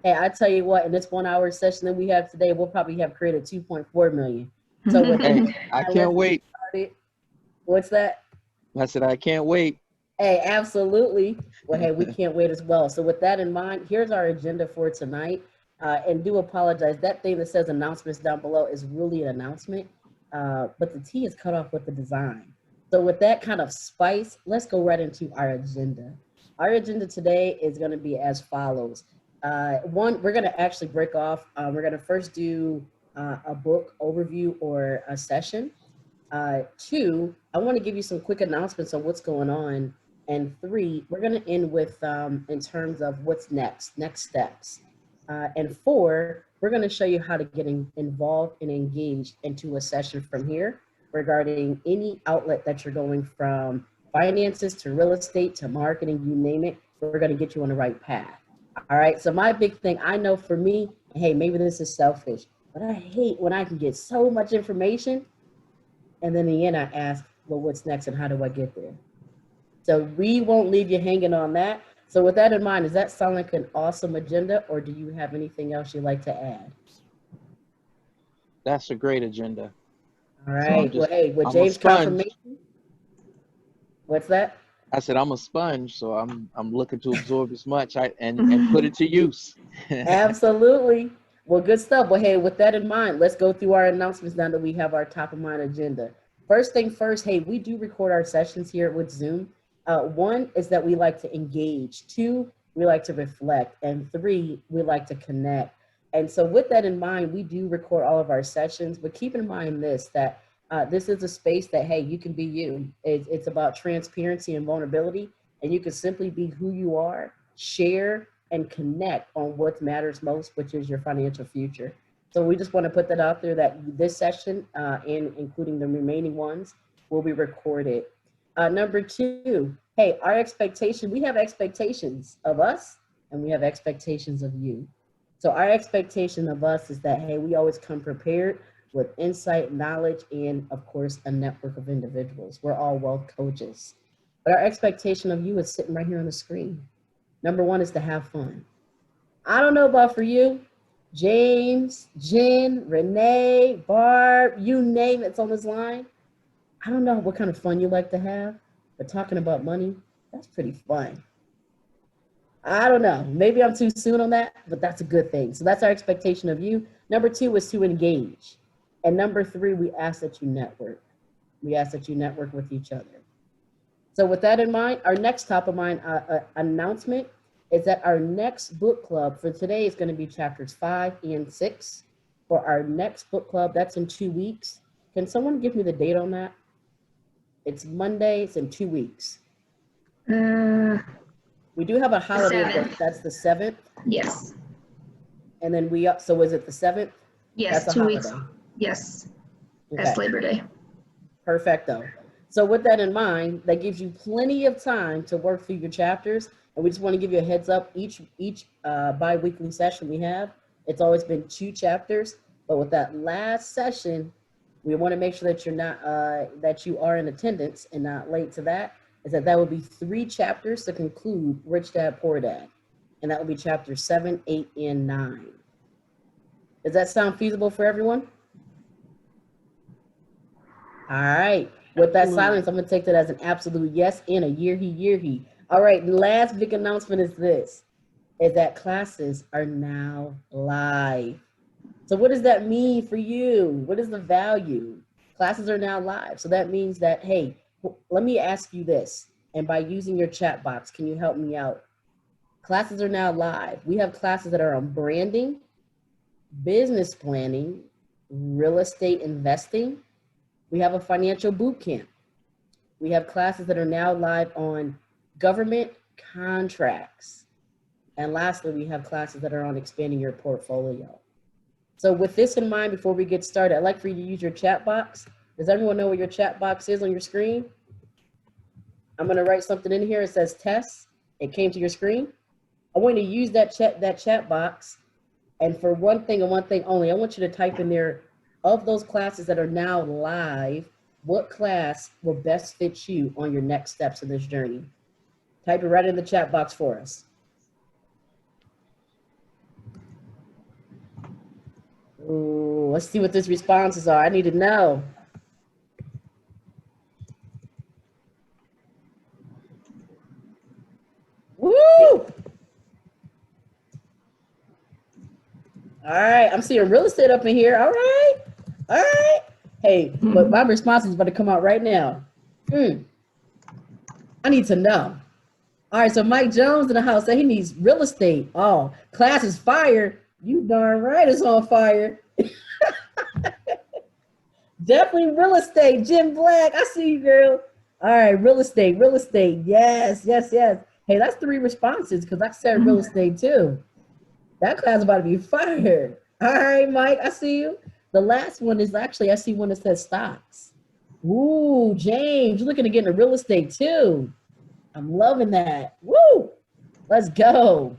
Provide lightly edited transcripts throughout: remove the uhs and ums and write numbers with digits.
Hey, I tell you what, in this 1 hour session that we have today, we'll probably have created 2.4 million. So with that, Hey, I let's can't get wait. started. What's that? I said I can't wait. Hey, absolutely. Well, hey, we can't wait as well. So with that in mind, here's our agenda for tonight. And do apologize. That thing that says announcements down below is really an announcement, but the T is cut off with the design. So with that kind of spice, let's go right into our agenda. Our agenda today is going to be as follows. One, we're going to actually break off. We're going to first do a book overview or a session. Two, I want to give you some quick announcements on what's going on. And three, we're going to end with in terms of what's next steps. And four, we're going to show you how to get involved and engaged into a session from here regarding any outlet that you're going from finances to real estate to marketing, you name it. We're going to get you on the right path. All right. So my big thing, I know for me, hey, maybe this is selfish, but I hate when I can get so much information and then in the end, I ask, well, what's next and how do I get there? So we won't leave you hanging on that. So with that in mind, does that sound like an awesome agenda or do you have anything else you'd like to add? That's a great agenda. All So right. Well, hey, with I'm a James' sponge. confirmation, what's that? I said I'm a sponge, so I'm looking to absorb as much and put it to use. Absolutely. Well, good stuff. Well, hey, with that in mind, let's go through our announcements now that we have our top of mind agenda. First thing first, hey, we do record our sessions here with Zoom. One is that we like to engage. Two, we like to reflect. And three, we like to connect. And so with that in mind, we do record all of our sessions, but keep in mind this, that this is a space that, hey, you can be you. It's about transparency and vulnerability, and you can simply be who you are, share, and connect on what matters most, which is your financial future. So we just want to put that out there that this session, and including the remaining ones, will be recorded. Number two, hey, our expectation, we have expectations of us and we have expectations of you. So our expectation of us is that, hey, we always come prepared with insight, knowledge, and of course, a network of individuals. We're all wealth coaches. But our expectation of you is sitting right here on the screen. Number one is to have fun. I don't know about for you, James, Jen, Renee, Barb, you name it's on this line. I don't know what kind of fun you like to have, but talking about money, that's pretty fun. I don't know. Maybe I'm too soon on that, but that's a good thing. So that's our expectation of you. Number two is to engage. And number three, we ask that you network. We ask that you network with each other. So with that in mind, our next top of mind announcement is that our next book club for today is going to be chapters 5 and 6. For our next book club, that's in 2 weeks. Can someone give me the date on that? It's Monday. It's in 2 weeks. We do have a holiday. That's the 7th. Yes. And then so is it the 7th? Yes, that's 2 weeks. Yes. Okay. That's Labor Day. Perfecto. So with that in mind, that gives you plenty of time to work through your chapters. And we just want to give you a heads up. Each bi-weekly session we have, it's always been 2 chapters. But with that last session, we want to make sure that you're not that you are in attendance and not late to that. Is that would be 3 chapters to conclude Rich Dad Poor Dad, and that would be chapters 7, 8, and 9. Does that sound feasible for everyone? All right. With that silence, I'm going to take that as an absolute yes and a year-he. All right. The last big announcement is this, is that classes are now live. So what does that mean for you? What is the value? Classes are now live. So that means that, hey, let me ask you this. And by using your chat box, can you help me out? Classes are now live. We have classes that are on branding, business planning, real estate investing. We have a financial boot camp. We have classes that are now live on government contracts. And lastly, we have classes that are on expanding your portfolio. So with this in mind, before we get started, I'd like for you to use your chat box. Does everyone know where your chat box is on your screen? I'm going to write something in here. It says test. It came to your screen. I want you to use that chat box. And for one thing and one thing only, I want you to type in there, of those classes that are now live, what class will best fit you on your next steps in this journey? Type it right in the chat box for us. Ooh, let's see what these responses are. I need to know. Woo! All right, I'm seeing real estate up in here. All right, all right. Hey, but my response is about to come out right now. I need to know. All right, so Mike Jones in the house said he needs real estate. Oh, class is fire. You darn right it's on fire. Definitely real estate. Jim Black, I see you, girl. All right, real estate, real estate. Yes, yes, yes. Hey, that's 3 responses because I said real estate too. That class is about to be fired. All right, Mike, I see you. The last one is actually, I see one that says stocks. Ooh, James, you're looking to get into real estate too. I'm loving that. Woo! Let's go.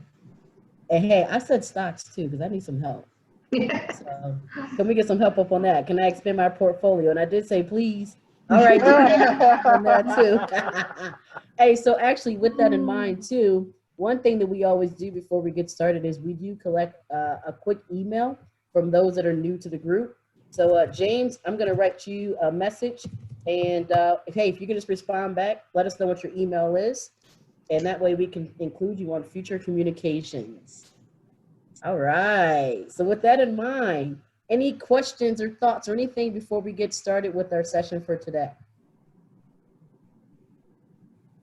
And hey, I said stocks too because I need some help. So can we get some help up on that? Can I expand my portfolio? And I did say please. All right, on that too. Hey, so actually with that in mind too, one thing that we always do before we get started is we do collect a quick email from those that are new to the group. So James, I'm gonna write you a message and hey, if you can just respond back, let us know what your email is. And that way we can include you on future communications. All right, so with that in mind, any questions or thoughts or anything before we get started with our session for today?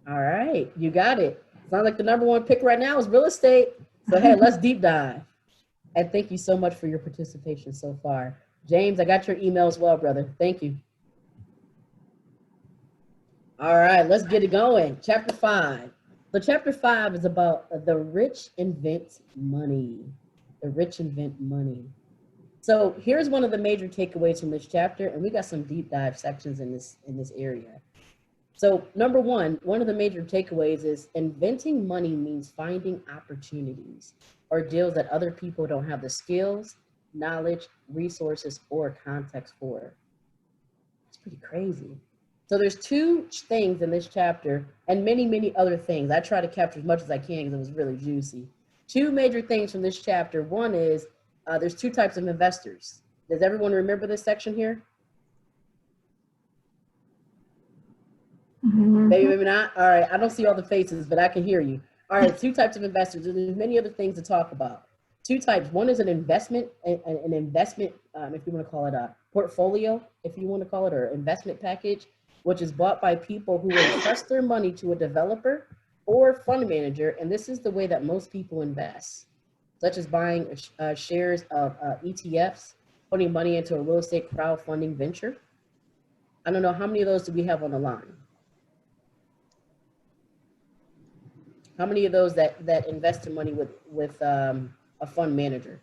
All right, you got it. Sounds like the #1 pick right now is real estate. So hey, let's deep dive. And thank you so much for your participation so far. James, I got your email as well, brother. Thank you. All right, let's get it going. Chapter 5. So chapter 5 is about the rich invent money. The rich invent money. So here's one of the major takeaways from this chapter, and we got some deep dive sections in this area. So #1, one of the major takeaways is inventing money means finding opportunities or deals that other people don't have the skills, knowledge, resources, or context for. It's pretty crazy. So there's 2 things in this chapter and many, many other things. I try to capture as much as I can because it was really juicy. 2 major things from this chapter. One is there's 2 types of investors. Does everyone remember this section here? Maybe, maybe not. All right, I don't see all the faces, but I can hear you. All right, 2 types of investors. There's many other things to talk about. 2 types. One is an investment, if you want to call it a portfolio, if you want to call it, or investment package, which is bought by people who will trust their money to a developer or fund manager. And this is the way that most people invest, such as buying shares of ETFs, putting money into a real estate crowdfunding venture. I don't know, how many of those do we have on the line? How many of those that invest in money with a fund manager?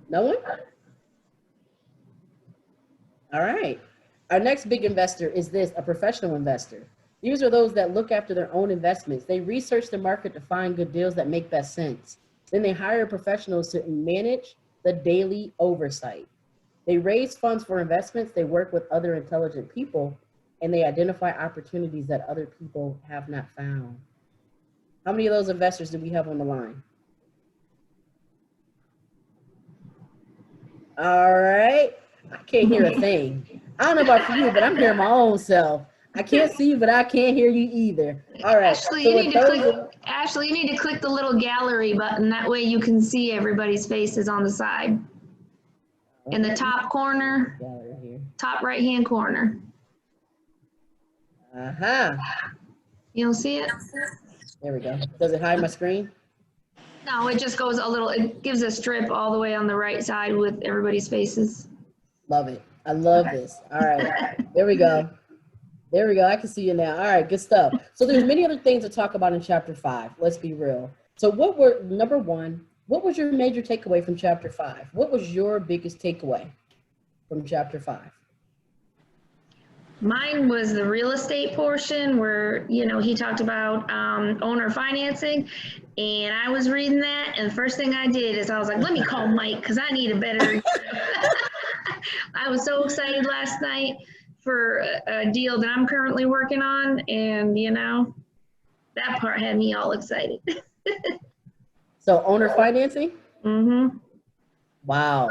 No one? All right. Our next big investor is a professional investor. These are those that look after their own investments. They research the market to find good deals that make best sense. Then they hire professionals to manage the daily oversight. They raise funds for investments. They work with other intelligent people, and they identify opportunities that other people have not found. How many of those investors do we have on the line? All right. I can't hear a thing. I don't know about for you, but I'm hearing my own self. I can't see you, but I can't hear you either. All right. Ashley, you need to click the little gallery button. That way you can see everybody's faces on the side. In the top corner, top right-hand corner. Uh-huh. You don't see it? There we go. Does it hide my screen? No, it just goes it gives a strip all the way on the right side with everybody's faces. Love it. I love this. All right. There we go. There we go. I can see you now. All right. Good stuff. So there's many other things to talk about in chapter 5. Let's be real. So #1, what was your major takeaway from chapter 5? What was your biggest takeaway from chapter 5? Mine was the real estate portion where, he talked about owner financing, and I was reading that, and the first thing I did is I was like, let me call Mike because I need a better. I was so excited last night for a deal that I'm currently working on, and that part had me all excited. So owner financing? Mm-hmm. Wow.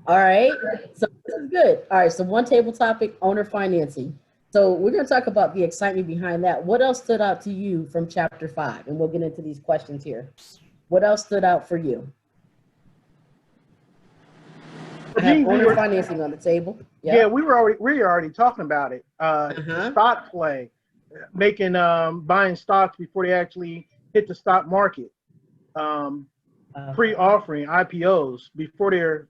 All right. So this is good. All right. So one table topic, owner financing. So we're going to talk about the excitement behind that. What else stood out to you from chapter 5? And we'll get into these questions here. What else stood out for you? I have owner financing on the table. Yep. Yeah, we were already talking about it. Stock play, making buying stocks before they actually hit the stock market. Pre-offering IPOs before they're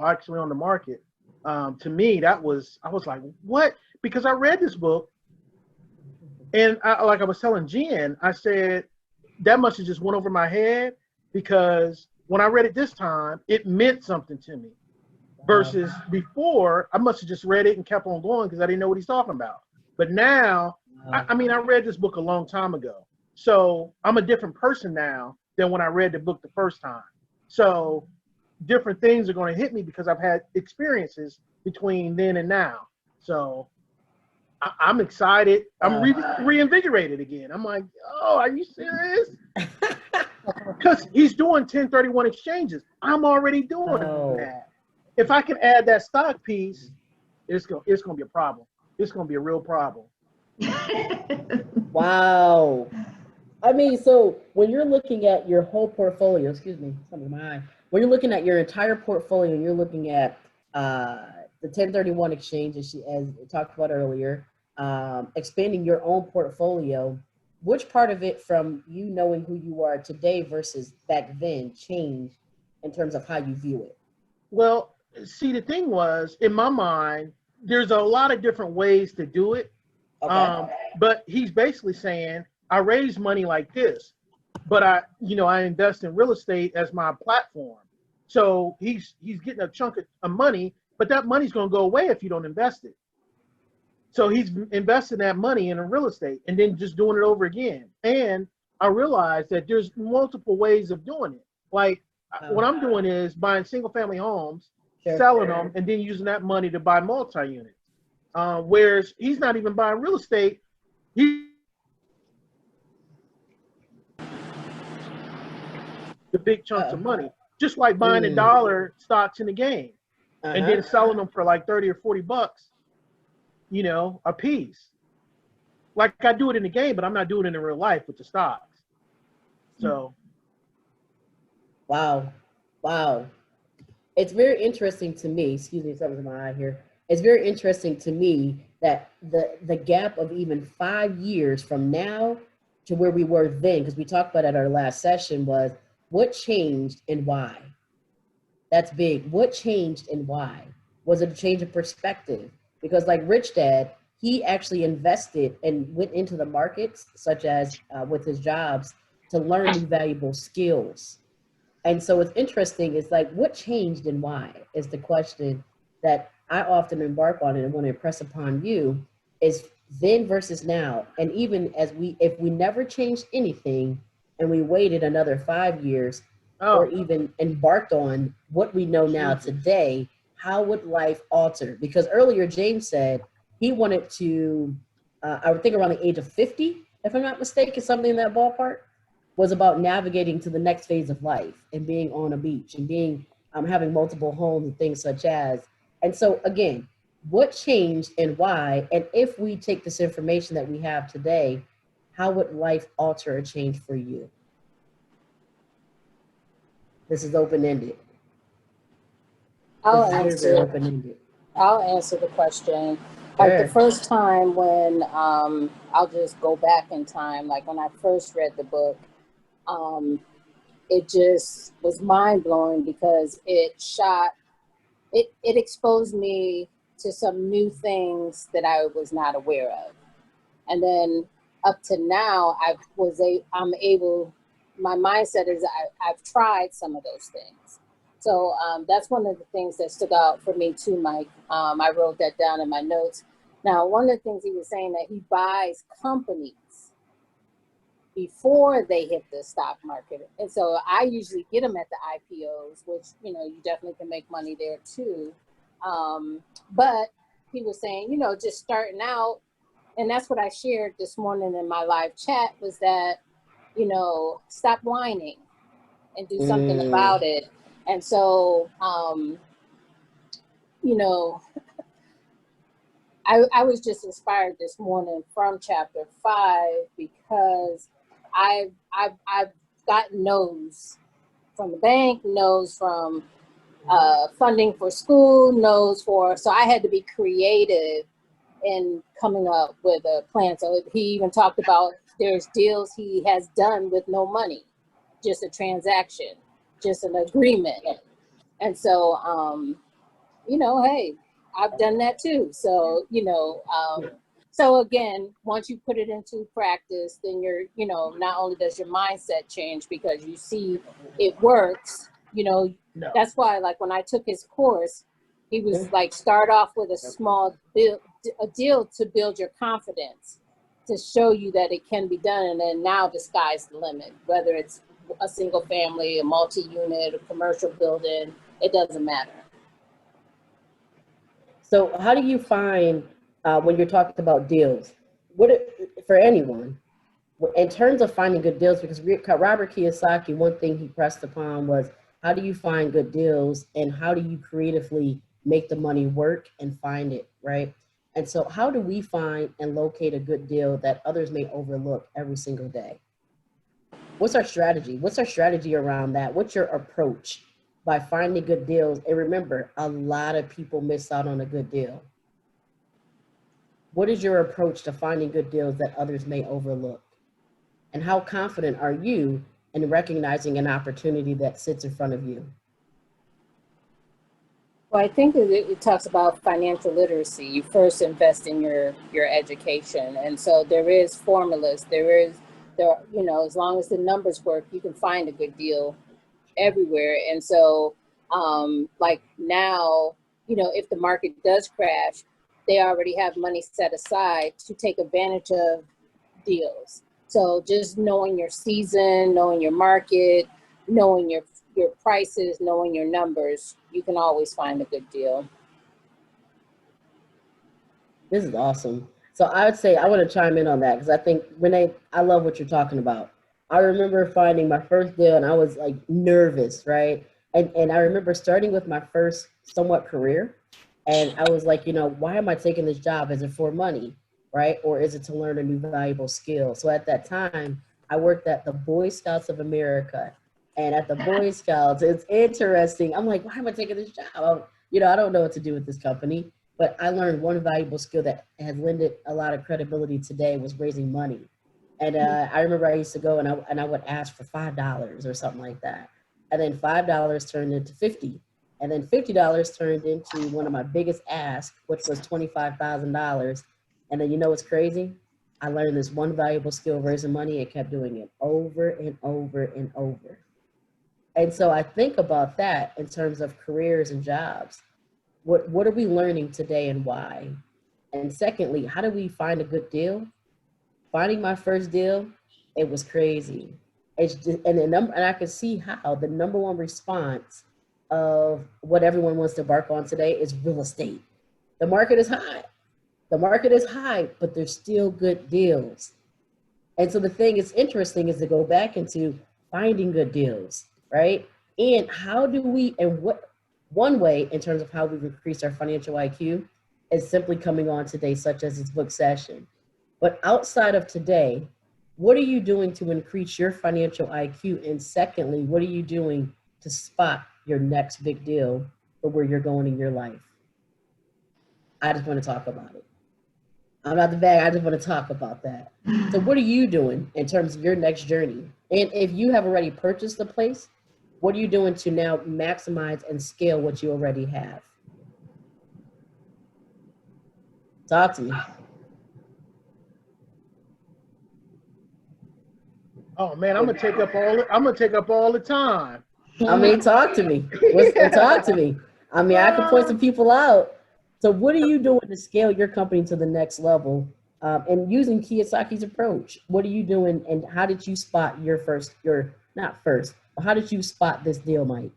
actually on the market. To me, I was like, what? Because I read this book, and like I was telling Jen, I said that must have just went over my head, because when I read it this time, it meant something to me. Versus before, I must have just read it and kept on going because I didn't know what he's talking about. But now, I mean, I read this book a long time ago, so I'm a different person now than when I read the book the first time. So different things are going to hit me because I've had experiences between then and now. So I'm excited. I'm reinvigorated again. I'm like, oh, are you serious? Because he's doing 1031 exchanges. I'm already doing that. If I can add that stock piece, it's gonna be a problem. It's gonna be a real problem. Wow. I mean, so when you're looking at your whole portfolio, excuse me, something in my eye. When you're looking at your entire portfolio, and you're looking at the 1031 exchange, as we talked about earlier, expanding your own portfolio, which part of it, from you knowing who you are today versus back then, changed in terms of how you view it? Well, see, the thing was, in my mind, there's a lot of different ways to do it. Okay. But he's basically saying, I raise money like this, but I invest in real estate as my platform. So he's getting a chunk of money, but that money's going to go away if you don't invest it. So he's investing that money in a real estate and then just doing it over again. And I realized that there's multiple ways of doing it. Like what I'm doing is buying single family homes, selling them, and then using that money to buy multi-units. Whereas he's not even buying real estate. The big chunks of money, just like buying $1 stocks in the game, and then selling them for like 30 or 40 bucks, a piece. Like I do it in the game, but I'm not doing it in real life with the stocks. So, wow. It's very interesting to me. Excuse me, something's in my eye here. It's very interesting to me that the gap of even 5 years from now to where we were then, because we talked about at our last session, was what changed and why. That's big. What changed and why? Was it a change of perspective? Because like Rich Dad, he actually invested and went into the markets, such as with his jobs, to learn new valuable skills. And so it's interesting. It's like, what changed and why is the question that I often embark on and want to impress upon you, is then versus now. And even if we never changed anything and we waited another 5 years or even embarked on what we know now today, how would life alter? Because earlier James said he wanted to, I would think around the age of 50, if I'm not mistaken, something in that ballpark, was about navigating to the next phase of life and being on a beach and being having multiple homes and things such as. And so again, what changed and why? And if we take this information that we have today, how would life alter or change for you? This is open-ended. I'll answer the question. Like the first time when, I'll just go back in time, like when I first read the book, it just was mind-blowing because it exposed me to some new things that I was not aware of. And then up to now, my mindset is I've tried some of those things. So that's one of the things that stood out for me too, Mike. I wrote that down in my notes. Now, one of the things he was saying that he buys companies before they hit the stock market. And so I usually get them at the IPOs, which, you definitely can make money there too. But he was saying, just starting out, and that's what I shared this morning in my live chat, was that, stop whining and do something about it. And so, you know, I was just inspired this morning from chapter 5 because I've gotten no's from the bank, no's from funding for school, no's for, so I had to be creative in coming up with a plan. So he even talked about there's deals he has done with no money, just a transaction, just an agreement. And so, you know, hey, I've done that too. So, you know, so again, once you put it into practice, then you're, you know, not only does your mindset change because you see it works, you know, that's why, like, when I took his course, he was like, start off with a small deal to build your confidence, to show you that it can be done. And then now the sky's the limit, whether it's a single family, a multi-unit, a commercial building, it doesn't matter. So how do you find, when you're talking about deals, for anyone, in terms of finding good deals, because Robert Kiyosaki, one thing he pressed upon was, how do you find good deals and how do you creatively make the money work and find it, right? And so how do we find and locate a good deal that others may overlook every single day? What's our strategy? What's our strategy around that? What's your approach by finding good deals? And remember, a lot of people miss out on a good deal. What is your approach to finding good deals that others may overlook? And how confident are you in recognizing an opportunity that sits in front of you? Well, I think it talks about financial literacy. You first invest in your education. And so there is formulas, there, you know, as long as the numbers work, you can find a good deal everywhere. And so, like now, you know, if the market does crash, they already have money set aside to take advantage of deals. So just knowing your season, knowing your market, knowing your prices, knowing your numbers, you can always find a good deal. This is awesome. So I would say, I want to chime in on that because I think, Renee, I love what you're talking about. I remember finding my first deal and I was like nervous, right? And I remember starting with my first somewhat career. And I was like, you know, why am I taking this job? Is it for money, right? Or is it to learn a new valuable skill? So at that time, I worked at the Boy Scouts of America. And at the Boy Scouts, it's interesting. I'm like, why am I taking this job? You know, I don't know what to do with this company. But I learned one valuable skill that has lended a lot of credibility today was raising money. And I remember I used to go and I would ask for $5 or something like that. And then $5 turned into $50. And then $50 turned into one of my biggest asks, which was $25,000. And then you know what's crazy? I learned this one valuable skill of raising money and kept doing it over and over and over. And so I think about that in terms of careers and jobs. What are we learning today and why? And secondly, how do we find a good deal? Finding my first deal, it was crazy. It's just, and I could see how the number one response of what everyone wants to embark on today is real estate. The market is high. The market is high, but there's still good deals. And so the thing is interesting is to go back into finding good deals, right? And how do we, and what, one way in terms of how we increase our financial IQ is simply coming on today, such as this book session. But outside of today, what are you doing to increase your financial IQ? And secondly, what are you doing to spot your next big deal for where you're going in your life? I just want to talk about it. I'm not the bag, I just want to talk about that. So what are you doing in terms of your next journey? And if you have already purchased a place, what are you doing to now maximize and scale what you already have? Talk to me. Oh man, I'm gonna take up all the time. I mean, talk to me. Talk to me. I mean, I can point some people out. So what are you doing to scale your company to the next level? And using Kiyosaki's approach, what are you doing and how did you spot how did you spot this deal, Mike?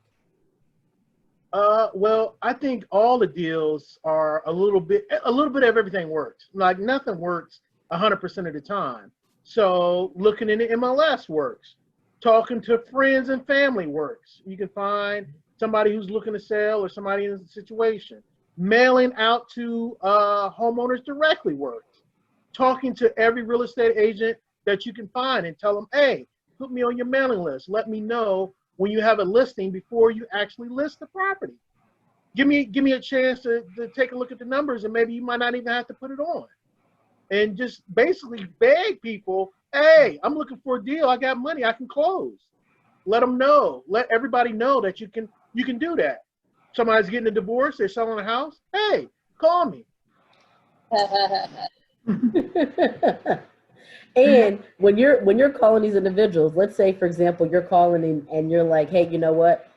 Well, I think all the deals are a little bit of everything works. Like nothing works 100% of the time. So looking in the MLS works. Talking to friends and family works. You can find somebody who's looking to sell or somebody in a situation. Mailing out to homeowners directly works. Talking to every real estate agent that you can find and tell them, hey, put me on your mailing list. Let me know when you have a listing before you actually list the property. Give me a chance to take a look at the numbers, and maybe you might not even have to put it on. And just basically beg people, hey, I'm looking for a deal. I got money. I can close. Let them know. Let everybody know that you can do that. Somebody's getting a divorce. They're selling a house. Hey, call me. And when you're calling these individuals, let's say, for example, you're calling in and you're like, hey, you know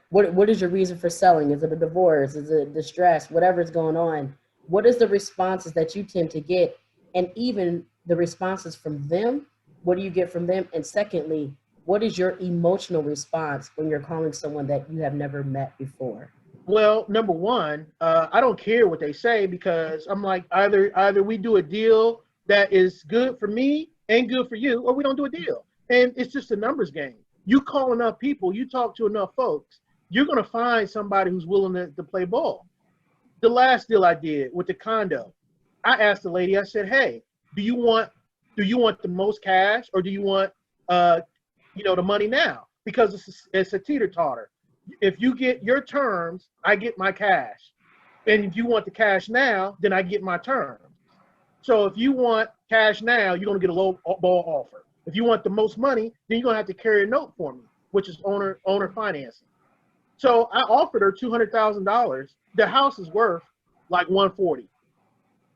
what is your reason for selling? Is it a divorce? Is it distress? Whatever's going on. What is the responses that you tend to get? And even the responses from them, what do you get from them? And secondly, what is your emotional response when you're calling someone that you have never met before? Well, number one, I don't care what they say, because I'm like, either we do a deal that is good for me and good for you, or we don't do a deal. And it's just a numbers game. You call enough people, you talk to enough folks, you're going to find somebody who's willing to play ball. The last deal I did with the condo, I asked the lady, I said, hey, do you want the most cash, or do you want the money now? Because it's a teeter-totter. If you get your terms, I get my cash. And if you want the cash now, then I get my terms. So if you want cash now, you're going to get a low ball offer. If you want the most money, then you're going to have to carry a note for me, which is owner financing. So I offered her $200,000. The house is worth like $140,000.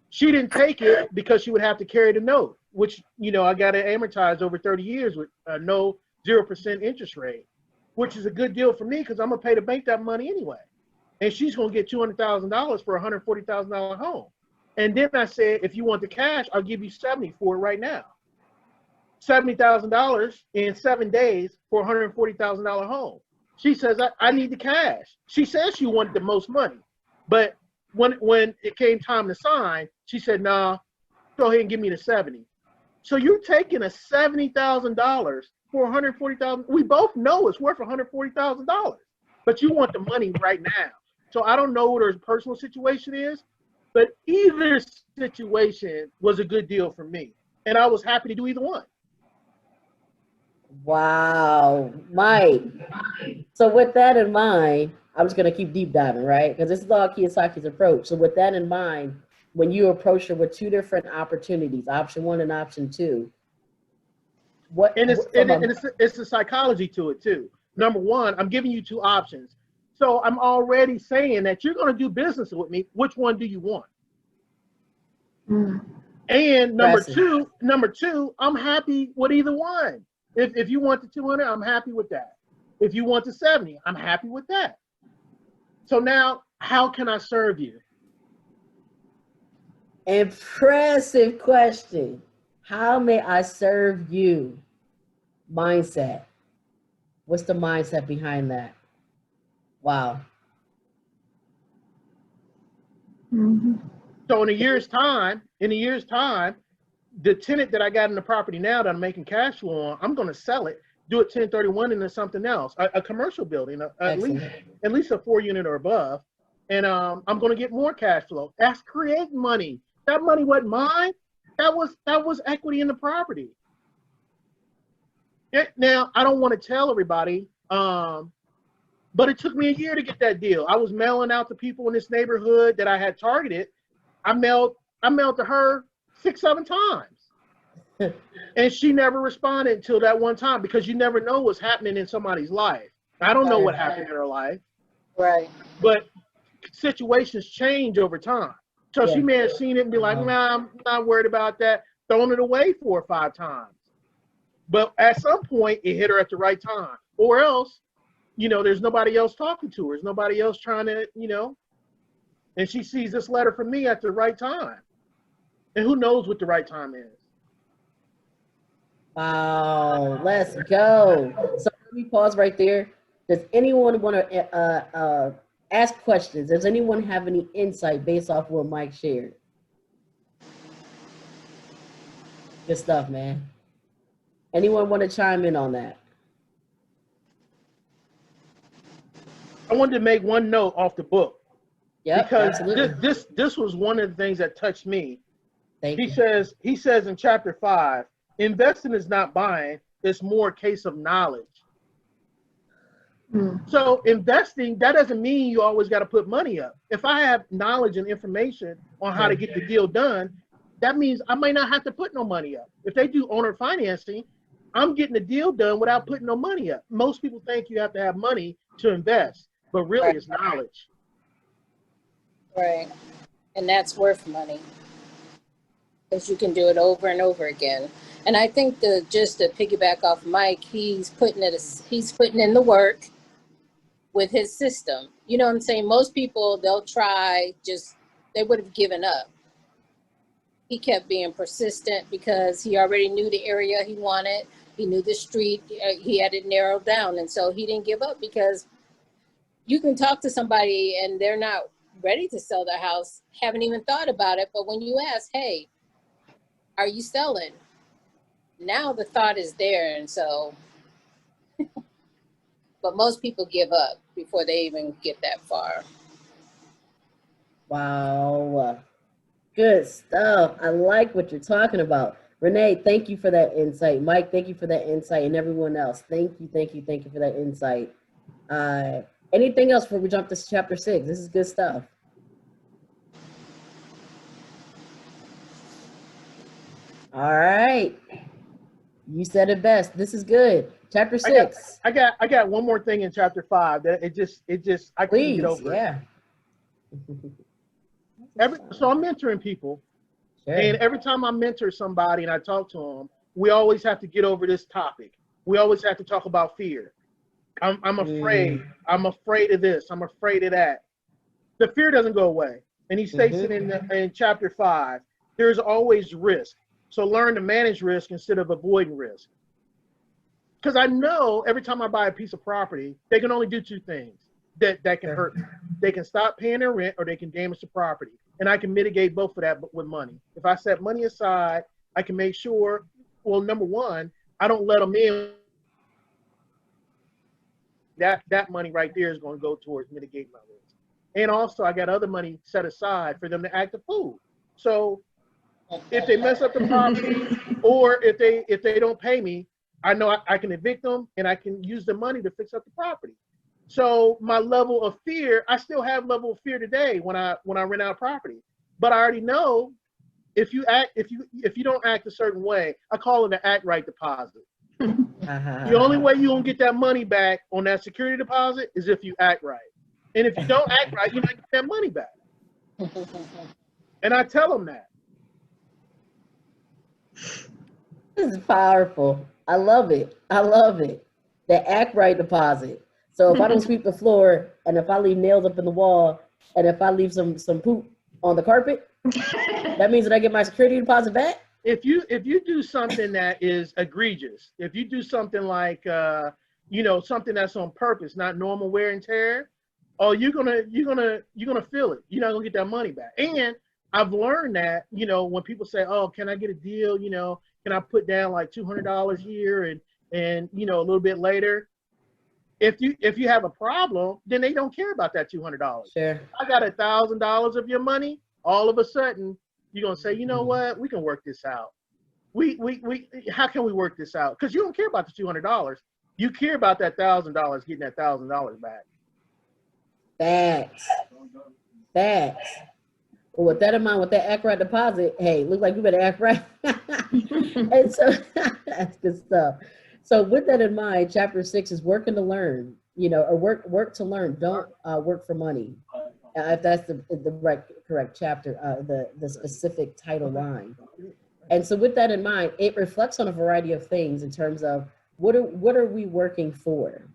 She didn't take it because she would have to carry the note, which, I got to amortize over 30 years with no 0% interest rate, which is a good deal for me because I'm going to pay the bank that money anyway. And she's going to get $200,000 for a $140,000 home. And then I said, if you want the cash, I'll give you $70,000 for it right now. $70,000 in 7 days for a $140,000 home. She says, I need the cash. She says she wanted the most money. But when it came time to sign, she said, nah, go ahead and give me the 70. So you're taking a $70,000 for $140,000. We both know it's worth $140,000, but you want the money right now. So I don't know what her personal situation is, but either situation was a good deal for me, and I was happy to do either one. Wow, Mike. So with that in mind, I'm just gonna keep deep diving, right? Because this is all Kiyosaki's approach. So with that in mind, when you approach her with two different opportunities, option one and option two, it's a psychology to it too. Number one, I'm giving you two options. So I'm already saying that you're going to do business with me. Which one do you want? And number two, I'm happy with either one. If you want the 200, I'm happy with that. If you want the 70, I'm happy with that. So now, how can I serve you? Impressive question. How may I serve you? Mindset. What's the mindset behind that? Wow. Mm-hmm. So in a year's time, the tenant that I got in the property now that I'm making cash flow on, I'm going to sell it, do it 1031 into something else, a commercial building, at least a 4-unit or above, and I'm going to get more cash flow. That's creating money. That money wasn't mine. That was equity in the property. Now I don't want to tell everybody, but it took me a year to get that deal. I was mailing out to people in this neighborhood that I had targeted. I mailed to her 6-7 times. And she never responded until that one time, because you never know what's happening in somebody's life. I don't know what happened in her life. Right. But situations change over time. So she may have seen it and be like, nah, I'm not worried about that. Thrown it away 4 or 5 times. But at some point, it hit her at the right time. Or else, there's nobody else talking to her. There's nobody else trying to, and she sees this letter from me at the right time. And who knows what the right time is. Wow, let's go. So let me pause right there. Does anyone want to ask questions? Does anyone have any insight based off what Mike shared? Good stuff, man. Anyone want to chime in on that? I wanted to make one note off the book. Yep, Because absolutely. this was one of the things that touched me. Thank He you. says in chapter 5, investing is not buying, it's more a case of knowledge. So investing, that doesn't mean you always got to put money up. If I have knowledge and information on how to get the deal done, that means I might not have to put no money up. If they do owner financing, I'm getting the deal done without putting no money up. Most people think you have to have money to invest, but really it's knowledge. Right. And that's worth money, because you can do it over and over again. And I think just to piggyback off Mike, he's putting in the work with his system. You know what I'm saying? Most people, they'll try, they would have given up. He kept being persistent because he already knew the area he wanted. He knew the street. He had it narrowed down. And so he didn't give up, because you can talk to somebody and they're not ready to sell their house, haven't even thought about it. But when you ask, hey, are you selling? Now the thought is there. And so, but most people give up before they even get that far. Wow. Good stuff. I like what you're talking about. Renee, thank you for that insight. Mike, thank you for that insight. And everyone else, thank you for that insight. Anything else before we jump to chapter 6? This is good stuff. All right. You said it best. This is good. Chapter 6. I got one more thing in chapter 5 that it just I couldn't get over. Yeah. So I'm mentoring people, Sure. and every time I mentor somebody and I talk to them, we always have to get over this topic. We always have to talk about fear. I'm afraid. I'm afraid of this. I'm afraid of that. The fear doesn't go away. And he states it in chapter 5. There's always risk. So learn to manage risk instead of avoiding risk. Because I know every time I buy a piece of property, they can only do two things that can hurt me. They can stop paying their rent, or they can damage the property. And I can mitigate both of that with money. If I set money aside, I can make sure, well, number one, I don't let them in. That money right there is going to go towards mitigating my risk. And also, I got other money set aside for them to act a fool. So if they mess up the property, or if they don't pay me, I know I can evict them, and I can use the money to fix up the property. So my level of fear, I still have level of fear today when I rent out property. But I already know if you don't act a certain way, I call it an act right deposit. The only way you're gonna get that money back on that security deposit is if you act right. And if you don't act right, you're not gonna get that money back. And I tell them that. This is powerful. I love it. I love it. The act right deposit. So if I don't sweep the floor, and if I leave nails up in the wall, and if I leave some poop on the carpet, that means that I get my security deposit back? If you do something that is egregious, if you do something like something that's on purpose, not normal wear and tear, oh, you're gonna feel it. You're not gonna get that money back. And I've learned that, when people say, oh, can I get a deal? Can I put down like $200 here and a little bit later? If you have a problem, then they don't care about that $200. Sure. I got $1,000 of your money. All of a sudden, you're gonna say, you know what? We can work this out. How can we work this out? Because you don't care about the $200. You care about that $1,000, getting that $1,000 back. Facts. Well, with that in mind, with that act right deposit, hey, looks like you better act right. And so that's good stuff. So with that in mind, chapter 6 is working to learn, or work to learn. Don't work for money. If that's the correct chapter, the specific title line. And so with that in mind, it reflects on a variety of things in terms of what are we working for?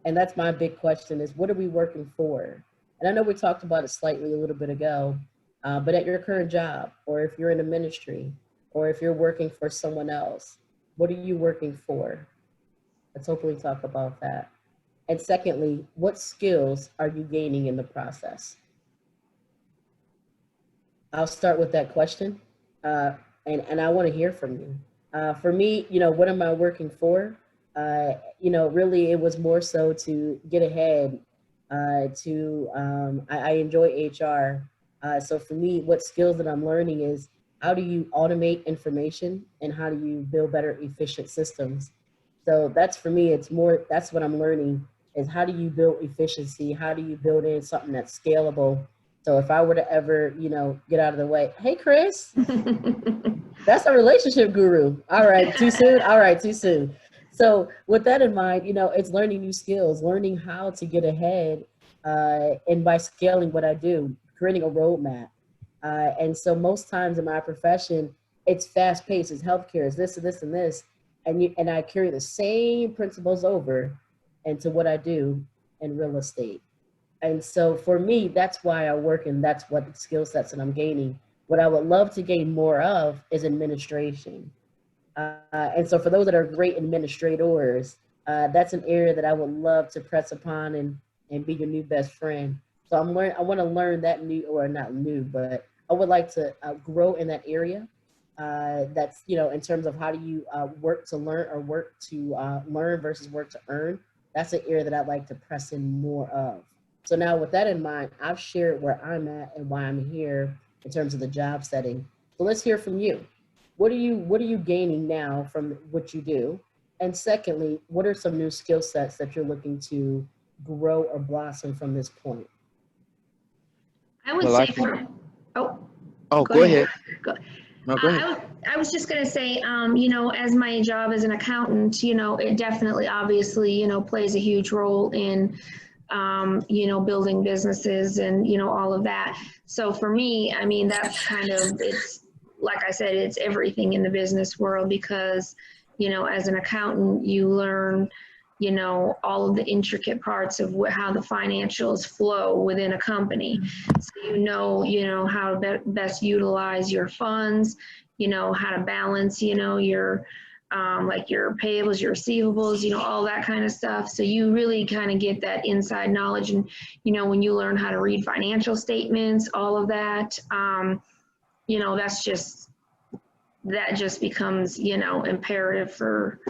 And that's my big question is, what are we working for? And I know we talked about it slightly a little bit ago, but at your current job, or if you're in a ministry, or if you're working for someone else, what are you working for? Let's hopefully talk about that. And secondly, what skills are you gaining in the process? I'll start with that question, and I want to hear from you. For me, what am I working for? Really, it was more so to get ahead I enjoy HR. So for me, what skills that I'm learning is how do you automate information and how do you build better efficient systems. So that's for me, it's more, that's what I'm learning is how do you build efficiency? How do you build in something that's scalable? So if I were to ever, get out of the way, hey, Chris, that's a relationship guru. All right, too soon? All right, too soon. So with that in mind, it's learning new skills, learning how to get ahead, and by scaling what I do, creating a roadmap. And so most times in my profession, it's fast paced, it's healthcare, it's this and this and this. And I carry the same principles over into what I do in real estate. And so for me, that's why I work and that's what the skill sets that I'm gaining. What I would love to gain more of is administration. And so for those that are great administrators, that's an area that I would love to press upon and be your new best friend. So I want to learn that new, or not new, but I would like to grow in that area. That's, in terms of how do you work to learn or work to learn versus work to earn. That's an area that I'd like to press in more of. So now with that in mind, I've shared where I'm at and why I'm here in terms of the job setting. So let's hear from you. What are you gaining now from what you do? And secondly, what are some new skill sets that you're looking to grow or blossom from this point? I would Well, say, go ahead. Go. No, go ahead. I was just going to say, as my job as an accountant, it definitely, obviously, plays a huge role in, building businesses and, all of that. So for me, I mean, that's kind of, it's, like I said, it's everything in the business world because, as an accountant, you learn, all of the intricate parts of how the financials flow within a company. So how to best utilize your funds, how to balance, your like your payables, your receivables, all that kind of stuff. So you really kind of get that inside knowledge. And, when you learn how to read financial statements, all of that, that just becomes, imperative for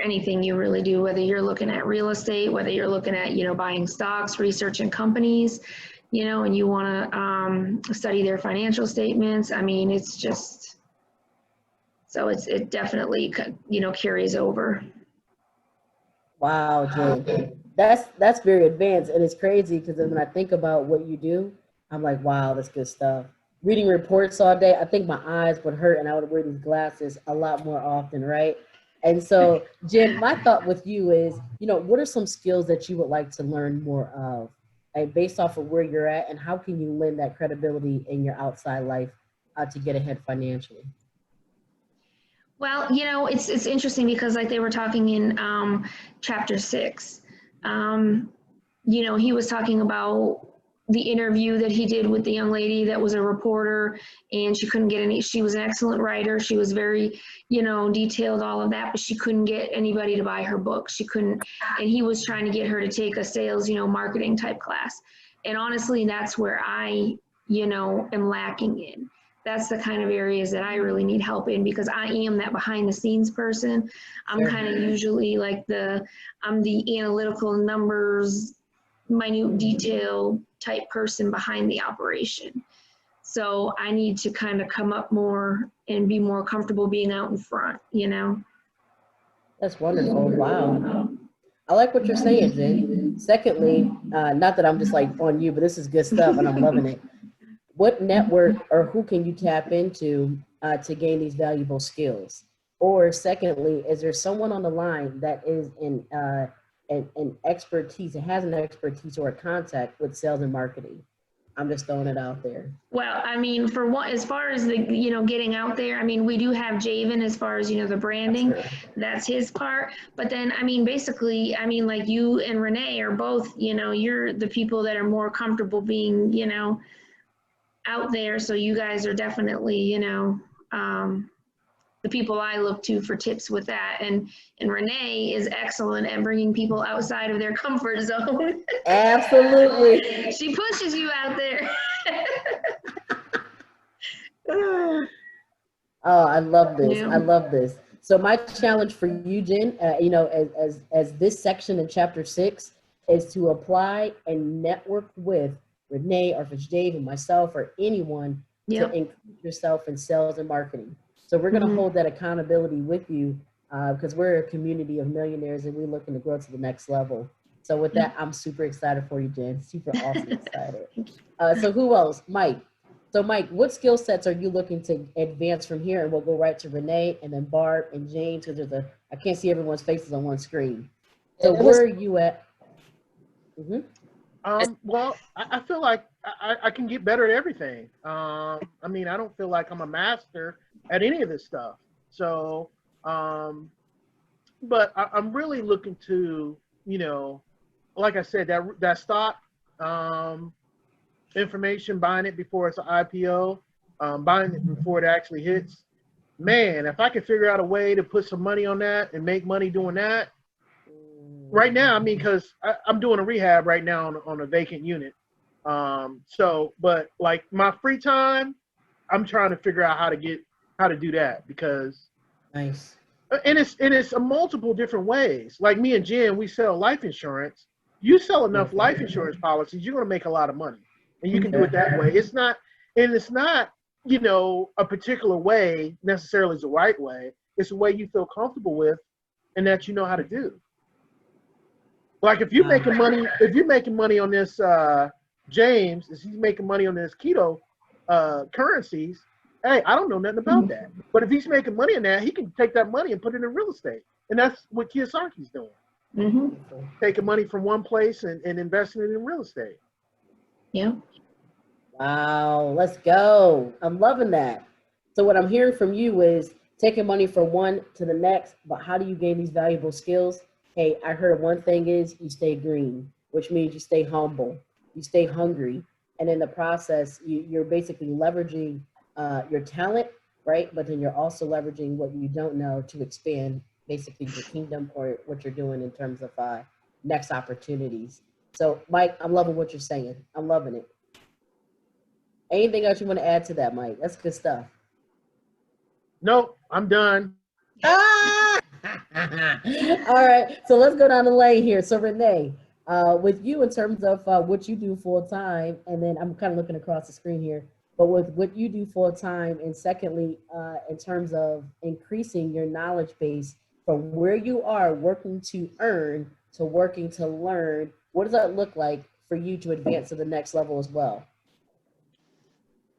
anything you really do, whether you're looking at real estate, whether you're looking at, buying stocks, researching companies, and you want to study their financial statements. I mean, it's just, so it definitely, carries over. Wow, Jen, that's very advanced, and it's crazy because when I think about what you do, I'm like, wow, that's good stuff. Reading reports all day, I think my eyes would hurt, and I would wear these glasses a lot more often, right? And so, Jen, my thought with you is, what are some skills that you would like to learn more of, and based off of where you're at, and how can you lend that credibility in your outside life to get ahead financially? Well, it's interesting because like they were talking in chapter 6, he was talking about the interview that he did with the young lady that was a reporter, and she couldn't get any, she was an excellent writer. She was very, detailed, all of that, but she couldn't get anybody to buy her book. She couldn't, and he was trying to get her to take a sales, marketing type class. And honestly, that's where I, am lacking in. That's the kind of areas that I really need help in because I am that behind the scenes person. I'm kind of usually like I'm the analytical numbers, minute detail type person behind the operation. So I need to kind of come up more and be more comfortable being out in front, That's wonderful. Wow. I like what you're saying, Jen. Secondly, not that I'm just like on you, but this is good stuff and I'm loving it. What network or who can you tap into to gain these valuable skills? Or secondly, is there someone on the line that is an expertise, it has an expertise or a contact with sales and marketing? I'm just throwing it out there. Well, I mean, for what, as far as the, getting out there, I mean, we do have Javen as far as, the branding, that's his part. But then, I mean, basically, I mean, like you and Renee are both, you're the people that are more comfortable being, out there. So you guys are definitely, the people I look to for tips with that. And Renee is excellent at bringing people outside of their comfort zone. Absolutely. She pushes you out there. Oh, I love this. Yeah. I love this. So my challenge for you, Jen, as this section in chapter 6, is to apply and network with Renee or if it's Dave and myself or anyone Yep. to increase yourself in sales and marketing. So we're going to Mhm. hold that accountability with you because we're a community of millionaires and we're looking to grow to the next level. So with that, I'm super excited for you, Jen. Super awesome excited. So who else? Mike. So Mike, what skill sets are you looking to advance from here? And we'll go right to Renee and then Barb and James because I can't see everyone's faces on one screen. So where are you at? Well, I feel like I can get better at everything. I mean, I don't feel like I'm a master at any of this stuff. So, but I'm really looking to, you know, like I said, that stock information, buying it before it's an IPO, buying it before it actually hits. Man, if I could figure out a way to put some money on that and make money doing that, right now, I mean, because I'm doing a rehab right now on a vacant unit. So, but like my free time, I'm trying to figure out how to do that because Nice. and it's a multiple different ways. Like me and Jen, we sell life insurance. You sell enough life insurance policies, you're gonna make a lot of money, and you can do it that way. It's not, you know, a particular way necessarily is the right way. It's a way you feel comfortable with, and that you know how to do. Like if you're making money on this, James, if he's making money on this keto currencies, hey, I don't know nothing about that. But if he's making money on that, he can take that money and put it in real estate. And that's what Kiyosaki's doing. Mm-hmm. Taking money from one place and investing it in real estate. Yeah. Wow, let's go. I'm loving that. So what I'm hearing from you is taking money from one to the next, but how do you gain these valuable skills? Hey, I heard one thing is you stay green, which means you stay humble, you stay hungry. And in the process, you're basically leveraging your talent, right? But then you're also leveraging what you don't know to expand basically your kingdom or what you're doing in terms of next opportunities. So Mike, I'm loving what you're saying. I'm loving it. Anything else you want to add to that, Mike? That's good stuff. Nope, I'm done. Ah! All right, so let's go down the lane here. So Renee, with you in terms of what you do full time, and then I'm kind of looking across the screen here, but with what you do full time, and secondly, in terms of increasing your knowledge base from where you are working to earn to working to learn, what does that look like for you to advance to the next level as well?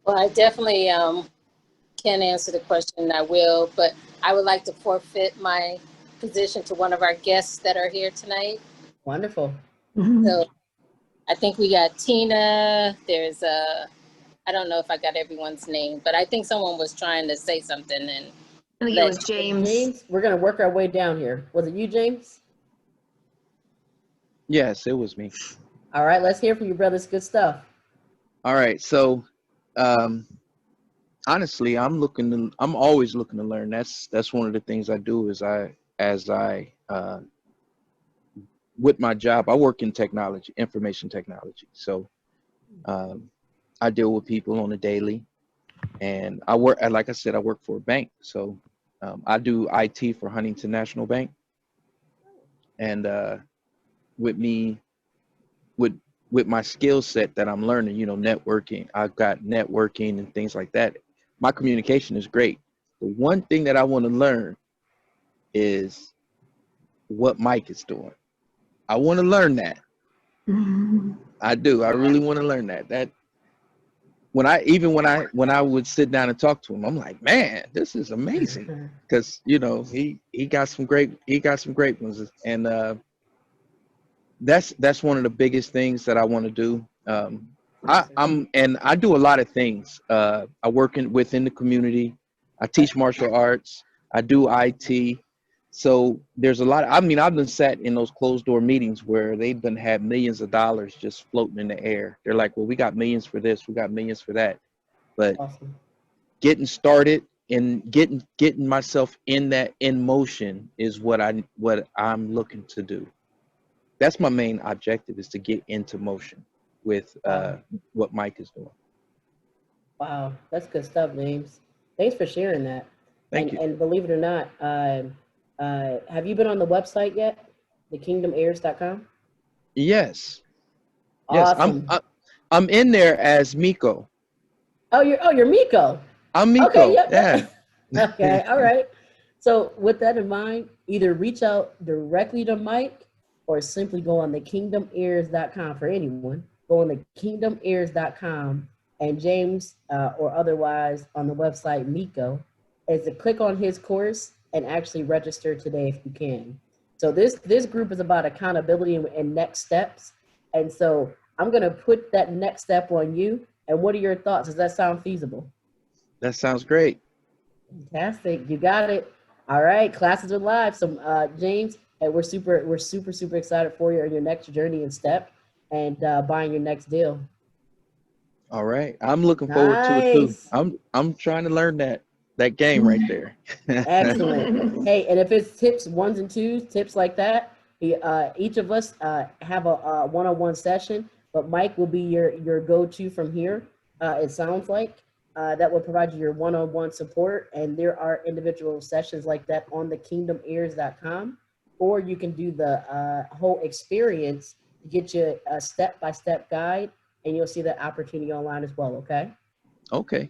Well, I definitely can't answer the question. I will, but I would like to forfeit my position to one of our guests that are here tonight. Wonderful. So I think we got Tina. There's I don't know if I got everyone's name, but I think someone was trying to say something. And I think it was James. James, we're gonna work our way down here. Was it you, James? Yes, it was me. All right, let's hear from you, brothers. Good stuff. All right, so honestly, I'm always looking to learn. That's one of the things I do is with my job, I work in technology, information technology. So I deal with people on a daily, and like I said, I work for a bank. So I do IT for Huntington National Bank, and with my skill set that I'm learning, you know, networking, I've got networking and things like that. My communication is great. The one thing that I want to learn is what Mike is doing. I want to learn that. I do. I really want to learn that. When I would sit down and talk to him, I'm like, man, this is amazing. Because, you know, he got some great ones. And that's one of the biggest things that I want to do. I do a lot of things. I work within the community. I teach martial arts. I do IT. So there's a lot. I've been sat in those closed door meetings where they've had millions of dollars just floating in the air. They're like, well, we got millions for this, we got millions for that. But awesome. Getting started and getting myself in motion is what I'm looking to do. That's my main objective, is to get into motion with what Mike is doing. Wow, that's good stuff, James. Thanks for sharing that. Thank you. And believe it or not, have you been on the website yet? TheKingdomHeirs.com? Yes. Yes. Awesome. I'm in there as Miko. You're Miko. I'm Okay, Miko. yep, Yeah. yep. Okay, all right. So with that in mind, either reach out directly to Mike or simply go on the kingdomheirs.com for anyone. Go on the kingdomheirs.com and James or otherwise on the website Miko is to click on his course and actually register today if you can. So this group is about accountability and next steps. And so I'm going to put that next step on you. And what are your thoughts? Does that sound feasible? That sounds great. Fantastic. You got it. All right. Classes are live. So James, we're super excited for you on your next journey and step and buying your next deal. All right. I'm looking forward to it too. Nice. I'm trying to learn that game right there. Excellent. Hey, and if it's tips 1s and 2s, tips like that, each of us have a one-on-one session, but Mike will be your go-to from here. It sounds like that will provide you your one-on-one support, and there are individual sessions like that on the kingdomheirs.com, or you can do the whole experience to get you a step-by-step guide, and you'll see that opportunity online as well. Okay. Okay.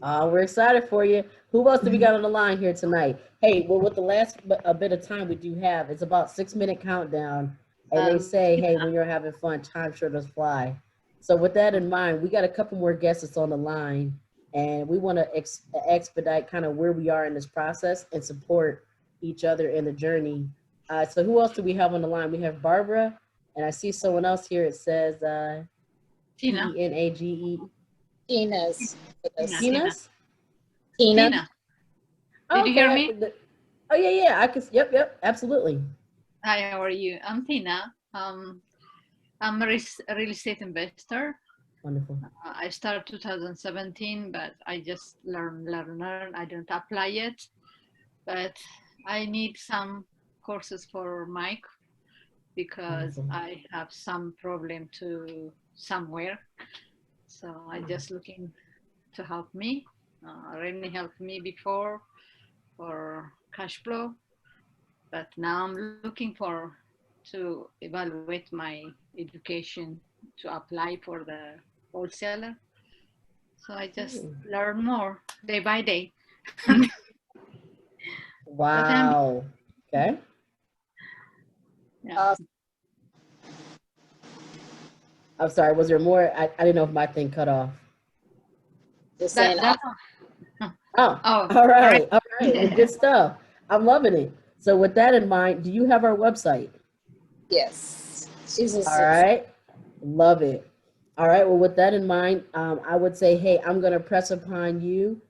We're excited for you. Who else do we got on the line here tonight? Hey, well, with the last a bit of time we do have, it's about 6-minute countdown. And they say, hey, when you're having fun, time sure does fly. So with that in mind, we got a couple more guests that's on the line. And we want to expedite kind of where we are in this process and support each other in the journey. So who else do we have on the line? We have Barbara. And I see someone else here. It says Tina. T-E-N-A-G-E. Tina's. Tina's? Tina. Did you hear me? Oh yeah, I can. Yep, absolutely. Hi, how are you? I'm Tina. I'm a real estate investor. Wonderful. I started 2017, but I just learn. I didn't apply yet, but I need some courses for Mike because Wonderful. I have some problem to somewhere. So I just looking to help me. Really helped me before for cash flow, but now I'm looking to evaluate my education to apply for the wholesaler. So I just learn more day by day. Wow. Okay. Yeah. I'm sorry. Was there more? I didn't know if my thing cut off. Just saying. Oh, all right. Well, good stuff. I'm loving it. So with that in mind, do you have our website? Yes. She's a All right. Love it. All right. Well, with that in mind, I would say, hey, I'm going to press upon you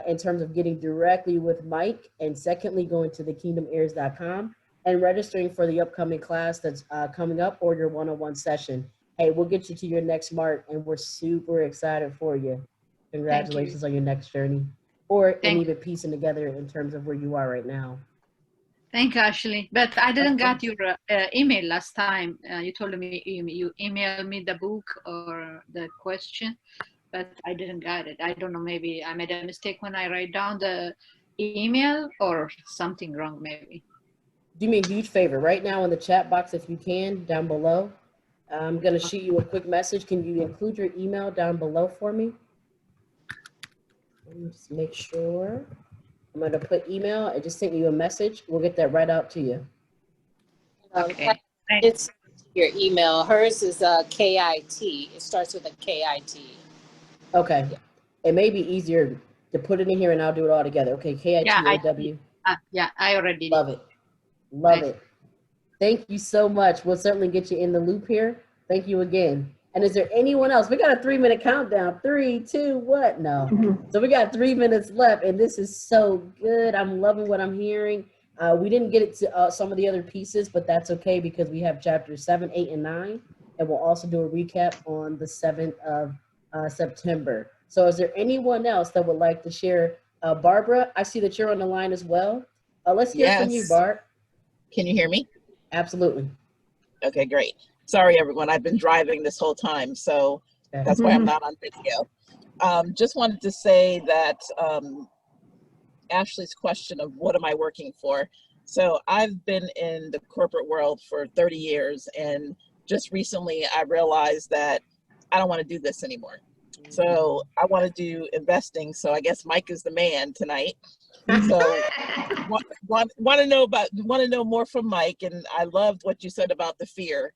in terms of getting directly with Mike, and secondly, going to the kingdomheirs.com and registering for the upcoming class that's coming up or your one-on-one session. Hey, we'll get you to your next mark, and we're super excited for you. Congratulations on your next journey, or even piecing together in terms of where you are right now. Thank you, Ashley. But I didn't get your email last time. You told me you emailed me the book or the question, but I didn't get it. I don't know, maybe I made a mistake when I write down the email or something wrong maybe. Do me a huge favor right now in the chat box, if you can, down below. I'm going to shoot you a quick message. Can you include your email down below for me? Let me just make sure. I'm going to put email. I just sent you a message. We'll get that right out to you. Okay. It's your email. Hers is KIT. It starts with a KIT. Okay. Yeah. It may be easier to put it in here and I'll do it all together. Okay. KITAW. Yeah, I already love it. Love it. Thank you so much. We'll certainly get you in the loop here. Thank you again. And is there anyone else? We got a 3-minute countdown. 3, 2, what? No. So we got 3 minutes left, and this is so good. I'm loving what I'm hearing. We didn't get it to some of the other pieces, but that's okay because we have chapters 7, 8, and 9, and we'll also do a recap on the 7th of September. So is there anyone else that would like to share? Barbara, I see that you're on the line as well. Let's hear from you, Barb. Can you hear me? Absolutely. Okay, great. Sorry, everyone. I've been driving this whole time, so that's why I'm not on video. Just wanted to say that Ashley's question of what am I working for? So I've been in the corporate world for 30 years, and just recently I realized that I don't want to do this anymore. So I want to do investing. So I guess Mike is the man tonight. So want to know more from Mike. And I loved what you said about the fear,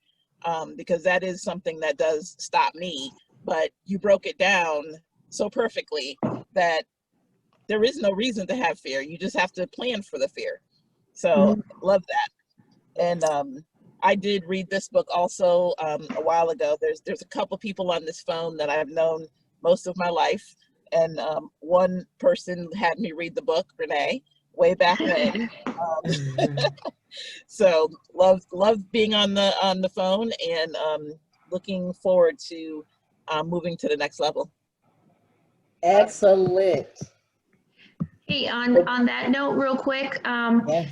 because that is something that does stop me. But you broke it down so perfectly that there is no reason to have fear. You just have to plan for the fear. So love that. And I did read this book also a while ago. There's a couple people on this phone that I've known most of my life. And one person had me read the book, Renee, way back when. So love being on the phone, and looking forward to moving to the next level. Excellent. Hey, on that note, real quick, Yes.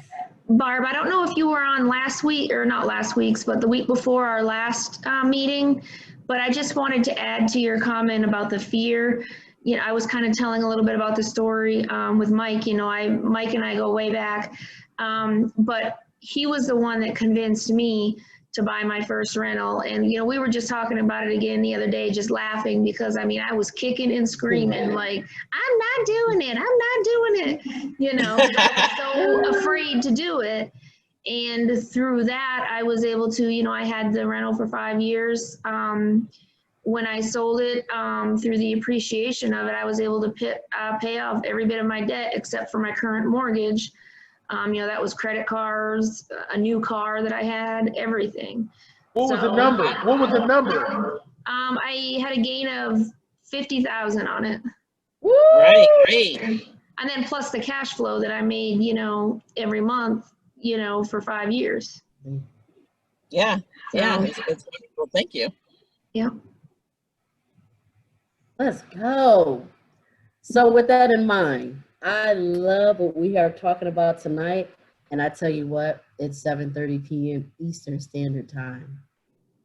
Barb, I don't know if you were on last week, or not last week's, but the week before our last meeting, but I just wanted to add to your comment about the fear. You know, I was kind of telling a little bit about the story with Mike. You know, Mike and I go way back, but he was the one that convinced me to buy my first rental. And, you know, we were just talking about it again the other day, just laughing, because I mean, I was kicking and screaming like, I'm not doing it, you know, so afraid to do it. And through that, I was able to, you know, I had the rental for 5 years. When I sold it, through the appreciation of it, I was able to pay off every bit of my debt except for my current mortgage. You know, that was credit cards, a new car that I had, everything. What was the number? What was the number? I had a gain of 50,000 on it. Woo! Right, great. And then plus the cash flow that I made, you know, every month, you know, for 5 years. Yeah, yeah, So, it's wonderful. Thank you. yeah. Let's go. So with that in mind, I love what we are talking about tonight. And I tell you what, it's 7:30 p.m. Eastern Standard Time.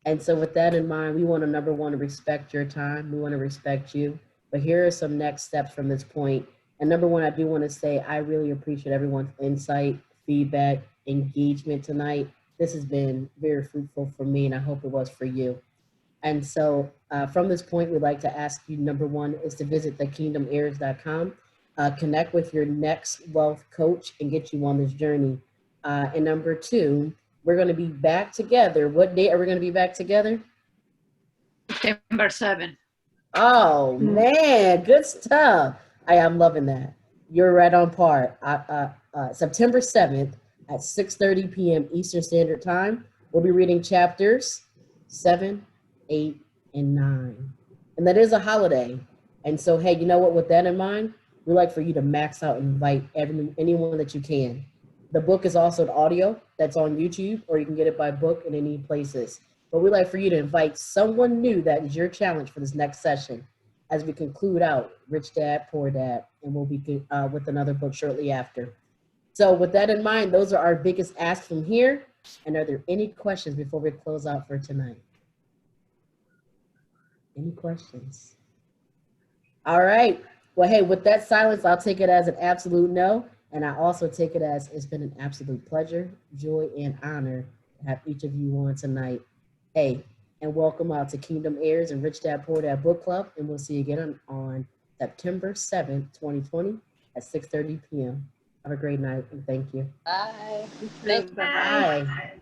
And so with that in mind, we want to, number one, respect your time. We want to respect you. But here are some next steps from this point. And number one, I do want to say I really appreciate everyone's insight, feedback, engagement tonight. This has been very fruitful for me, and I hope it was for you. And so from this point, we'd like to ask you, number one, is to visit thekingdomheirs.com, connect with your next wealth coach and get you on this journey. And number two, we're going to be back together. What date are we going to be back together? September 7th. Oh, man, good stuff. I am loving that. You're right on par. September 7th at 6:30 p.m. Eastern Standard Time, we'll be reading chapters 7, 8, and 9. And that is a holiday. And so, hey, you know what? With that in mind, we'd like for you to max out and invite anyone that you can. The book is also an audio that's on YouTube, or you can get it by book in any places. But we'd like for you to invite someone new that is your challenge for this next session as we conclude out Rich Dad, Poor Dad, and we'll be with another book shortly after. So with that in mind, those are our biggest asks from here. And are there any questions before we close out for tonight? Any questions? All right. Well, hey, with that silence, I'll take it as an absolute no. And I also take it as it's been an absolute pleasure, joy, and honor to have each of you on tonight. Hey, and welcome out to Kingdom Heirs and Rich Dad, Poor Dad Book Club. And we'll see you again on September 7th, 2020 at 6:30 p.m. Have a great night and thank you. Bye. Bye.